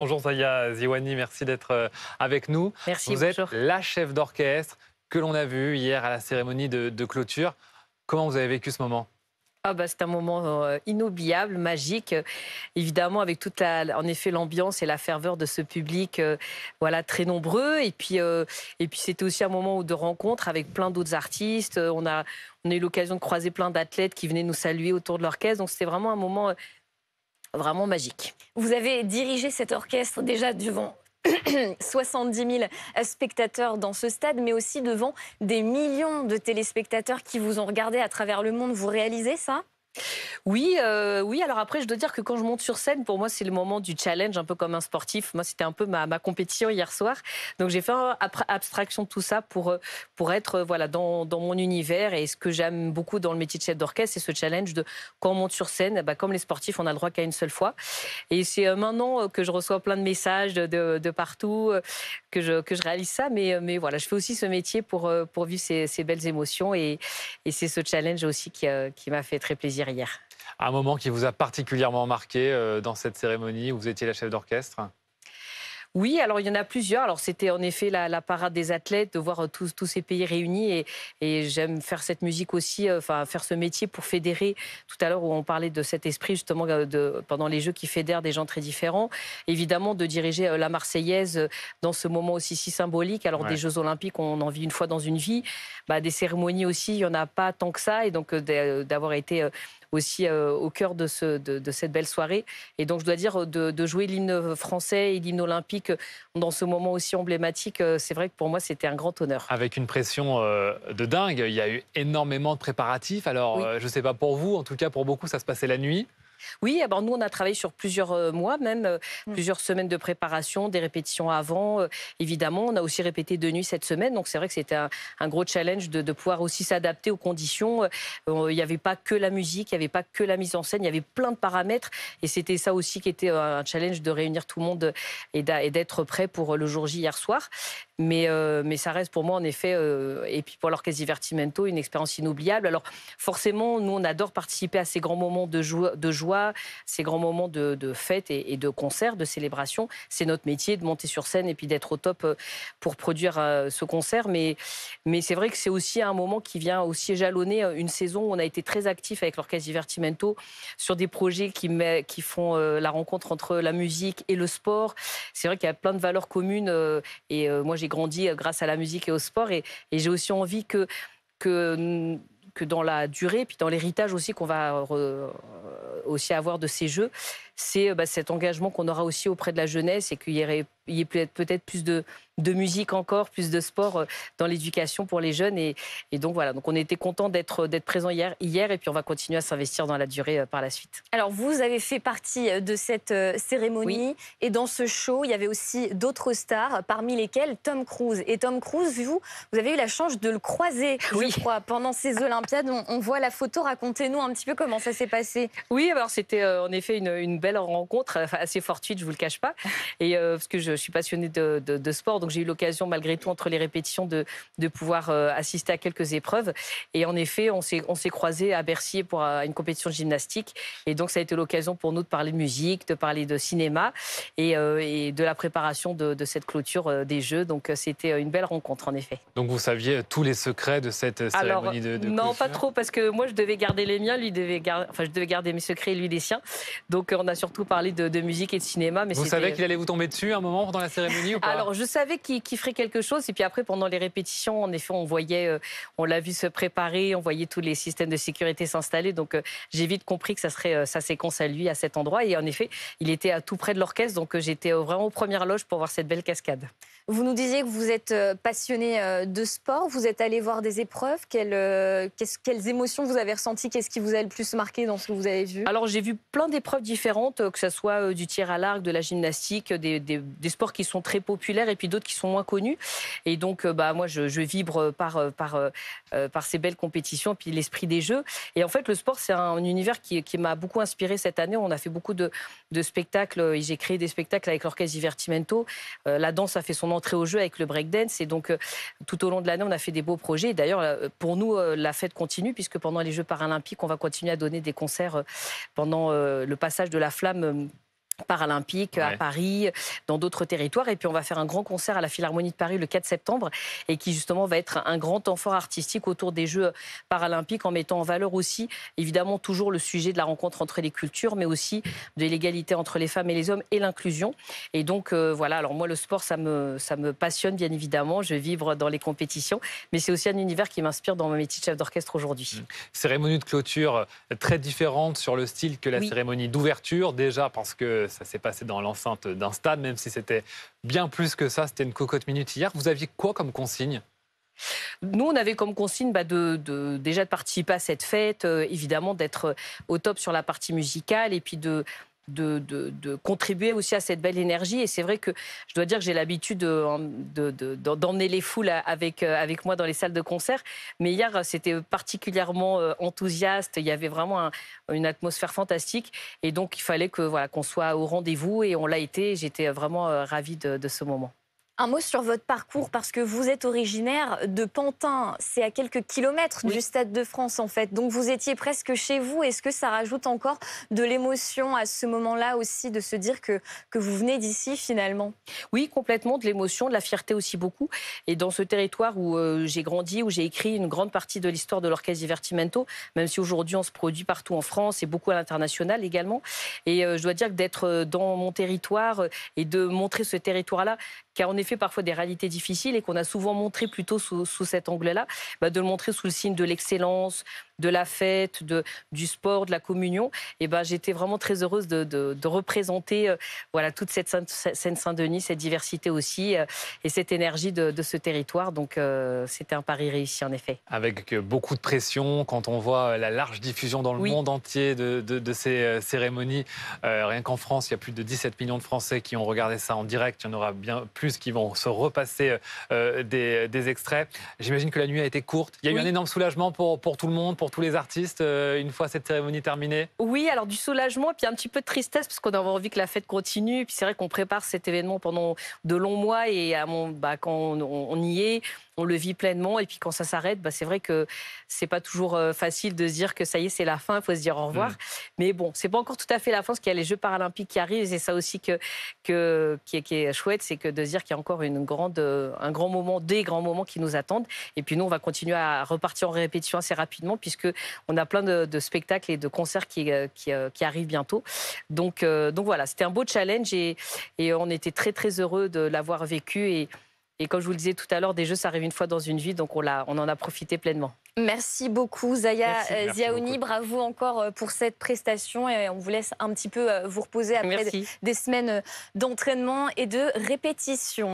Bonjour Zaya Ziwani, merci d'être avec nous. Merci, Vous êtes bonjour. la chef d'orchestre que l'on a vue hier à la cérémonie de clôture. Comment vous avez vécu ce moment? Ah bah, c'est un moment inoubliable, magique, évidemment avec toute en effet l'ambiance et la ferveur de ce public, voilà très nombreux. Et puis c'était aussi un moment de rencontre avec plein d'autres artistes. On a eu l'occasion de croiser plein d'athlètes qui venaient nous saluer autour de l'orchestre. Donc c'était vraiment un moment vraiment magique. Vous avez dirigé cet orchestre déjà devant 70 000 spectateurs dans ce stade, mais aussi devant des millions de téléspectateurs qui vous ont regardé à travers le monde. Vous réalisez ça? Oui, oui. Alors après, je dois dire que quand je monte sur scène, pour moi, c'est le moment du challenge, un peu comme un sportif. Moi, c'était un peu ma compétition hier soir. Donc, j'ai fait abstraction de tout ça pour être voilà, dans mon univers. Et ce que j'aime beaucoup dans le métier de chef d'orchestre, c'est ce challenge de quand on monte sur scène, bah, comme les sportifs, on a le droit qu'à une seule fois. Et c'est maintenant que je reçois plein de messages de partout, que je réalise ça. Mais voilà, je fais aussi ce métier pour vivre ces belles émotions. Et c'est ce challenge aussi qui m'a fait très plaisir hier. Un moment qui vous a particulièrement marqué dans cette cérémonie où vous étiez la chef d'orchestre? Oui, alors il y en a plusieurs. Alors c'était en effet la parade des athlètes, de voir tous ces pays réunis. Et j'aime faire cette musique aussi, enfin faire ce métier pour fédérer. Tout à l'heure où on parlait de cet esprit justement pendant les Jeux qui fédèrent des gens très différents. Évidemment de diriger la Marseillaise dans ce moment aussi si symbolique. Alors des Ouais. Jeux Olympiques, on en vit une fois dans une vie. Bah, des cérémonies aussi, il n'y en a pas tant que ça. Et donc d'avoir été aussi au cœur de cette belle soirée. Et donc, je dois dire, de jouer l'hymne français et l'hymne olympique dans ce moment aussi emblématique, c'est vrai que pour moi, c'était un grand honneur. Avec une pression de dingue, il y a eu énormément de préparatifs. Alors, Oui. je ne sais pas pour vous, en tout cas pour beaucoup, ça se passait la nuit. Oui, alors nous, on a travaillé sur plusieurs mois, même Mm. plusieurs semaines de préparation, des répétitions avant. Évidemment, on a aussi répété de nuit cette semaine. Donc, c'est vrai que c'était un gros challenge de pouvoir aussi s'adapter aux conditions. Il n'y avait pas que la musique, il n'y avait pas que la mise en scène, il y avait plein de paramètres. Et c'était ça aussi qui était un challenge de réunir tout le monde et d'être prêt pour le jour J hier soir. Mais ça reste pour moi, en effet, et puis pour l'Orchestre Divertimento, une expérience inoubliable. Alors, forcément, nous, on adore participer à ces grands moments de joie, ces grands moments de fête et de concert, de célébration. C'est notre métier de monter sur scène et puis d'être au top pour produire ce concert. Mais c'est vrai que c'est aussi un moment qui vient aussi jalonner une saison où on a été très actif avec l'Orchestre Divertimento sur des projets qui font la rencontre entre la musique et le sport. C'est vrai qu'il y a plein de valeurs communes moi, j'ai grandi grâce à la musique et au sport et j'ai aussi envie que, que dans la durée, puis dans l'héritage aussi qu'on va aussi avoir de ces jeux, c'est cet engagement qu'on aura aussi auprès de la jeunesse et il y ait peut-être plus de musique encore, plus de sport dans l'éducation pour les jeunes. Et donc voilà, donc on était content d'être présent hier et puis on va continuer à s'investir dans la durée par la suite. Alors, vous avez fait partie de cette Oui. cérémonie. Et dans ce show, il y avait aussi d'autres stars, parmi lesquelles Tom Cruise. Et Tom Cruise, vous avez eu la chance de le croiser, Oui. je crois, pendant ces Olympiades. On voit la photo. Racontez-nous un petit peu comment ça s'est passé. Oui, alors c'était en effet une belle rencontre, enfin, assez fortuite, je vous le cache pas. Et parce que je suis passionnée de sport, donc j'ai eu l'occasion malgré tout entre les répétitions de pouvoir assister à quelques épreuves. Et en effet, on s'est croisés à Bercy pour une compétition de gymnastique. Et donc ça a été l'occasion pour nous de parler de musique, de parler de cinéma et de la préparation de cette clôture des Jeux. Donc c'était une belle rencontre en effet. Donc, vous saviez tous les secrets de cette Alors, cérémonie de non, pas clôture? trop, parce que moi, je devais garder les miens, je devais garder mes secrets et lui les siens. Donc, on a surtout parlé de musique et de cinéma. Mais Vous savez qu'il allait vous tomber dessus à un moment pendant la cérémonie ou pas? Alors, je savais qu'il ferait quelque chose. Et puis après, pendant les répétitions, en effet, on l'a vu se préparer, on voyait tous les systèmes de sécurité s'installer. Donc, j'ai vite compris que ça serait sa séquence à lui, à cet endroit. Et en effet, il était à tout près de l'orchestre. Donc, j'étais vraiment aux premières loges pour voir cette belle cascade. Vous nous disiez que vous êtes passionné de sport. Vous êtes allé voir des épreuves. Quelles émotions vous avez ressenties? Qu'est-ce qui vous a le plus marqué dans ce que vous avez vu? Alors, j'ai vu plein d'épreuves différentes, que ce soit du tir à l'arc, de la gymnastique, des sports qui sont très populaires et puis d'autres qui sont moins connus. Et donc, moi, je vibre par ces belles compétitions et puis l'esprit des Jeux. Et en fait, le sport, c'est un univers qui m'a beaucoup inspiré cette année. On a fait beaucoup de spectacles et j'ai créé des spectacles avec l'Orchestre Divertimento. La danse a fait son entrée au jeu avec le breakdance. Et donc, tout au long de l'année, on a fait des beaux projets. Et d'ailleurs, pour nous, la fête continue puisque pendant les Jeux paralympiques, on va continuer à donner des concerts pendant le passage de la flamme paralympique à Paris, dans d'autres territoires. Et puis on va faire un grand concert à la Philharmonie de Paris le 4 septembre et qui justement va être un grand temps fort artistique autour des Jeux paralympiques en mettant en valeur aussi évidemment toujours le sujet de la rencontre entre les cultures mais aussi de l'égalité entre les femmes et les hommes et l'inclusion. Et donc voilà, alors moi le sport ça me passionne bien évidemment, je vibre dans les compétitions mais c'est aussi un univers qui m'inspire dans mon métier de chef d'orchestre aujourd'hui. Cérémonie de clôture très différente sur le style que la cérémonie d'ouverture, déjà parce que ça s'est passé dans l'enceinte d'un stade, même si c'était bien plus que ça, c'était une cocotte minute hier. Vous aviez quoi comme consigne ? Nous, on avait comme consigne déjà de participer à cette fête, évidemment d'être au top sur la partie musicale et puis de contribuer aussi à cette belle énergie. Et c'est vrai que je dois dire que j'ai l'habitude d'emmener les foules avec moi dans les salles de concert. Mais hier, c'était particulièrement enthousiaste. Il y avait vraiment une atmosphère fantastique. Et donc, il fallait qu'on soit au rendez-vous. Et on l'a été. J'étais vraiment ravie de ce moment. Un mot sur votre parcours, parce que vous êtes originaire de Pantin. C'est à quelques kilomètres du Stade de France, en fait. Donc, vous étiez presque chez vous. Est-ce que ça rajoute encore de l'émotion à ce moment-là aussi, de se dire que vous venez d'ici, finalement? Oui, complètement, de l'émotion, de la fierté aussi beaucoup. Et dans ce territoire où j'ai grandi, où j'ai écrit une grande partie de l'histoire de l'Orchestre Divertimento, même si aujourd'hui on se produit partout en France et beaucoup à l'international également. Et je dois dire que d'être dans mon territoire et de montrer ce territoire-là, qui a en effet parfois des réalités difficiles et qu'on a souvent montré plutôt sous cet angle-là, de le montrer sous le signe de l'excellence, de la fête, du sport, de la communion. Et j'étais vraiment très heureuse de représenter toute cette Seine-Saint-Denis, cette diversité aussi et cette énergie de ce territoire. Donc c'était un pari réussi en effet. Avec beaucoup de pression, quand on voit la large diffusion dans le monde entier de ces cérémonies. Rien qu'en France, il y a plus de 17 millions de Français qui ont regardé ça en direct. Il y en aura bien plus qui vont se repasser des extraits. J'imagine que la nuit a été courte. Il y a eu un énorme soulagement pour tout le monde, pour tous les artistes, une fois cette cérémonie terminée? Oui, alors du soulagement et puis un petit peu de tristesse parce qu'on avait envie que la fête continue. Et puis c'est vrai qu'on prépare cet événement pendant de longs mois et quand on y est, on le vit pleinement. Et puis quand ça s'arrête, c'est vrai que c'est pas toujours facile de se dire que ça y est, c'est la fin, il faut se dire au revoir. Mais bon, c'est pas encore tout à fait la fin parce qu'il y a les Jeux paralympiques qui arrivent. Et c'est ça aussi qui est chouette, c'est que de se dire qu'il y a encore un grand moment, des grands moments qui nous attendent. Et puis nous, on va continuer à repartir en répétition assez rapidement puisque on a plein de spectacles et de concerts qui arrivent bientôt. Donc voilà, c'était un beau challenge et on était très très heureux de l'avoir vécu. Et comme je vous le disais tout à l'heure, des Jeux, ça arrive une fois dans une vie, donc on en a profité pleinement. Merci beaucoup, Zaya Ziaouni. Beaucoup. Bravo encore pour cette prestation. Et on vous laisse un petit peu vous reposer après des semaines d'entraînement et de répétition.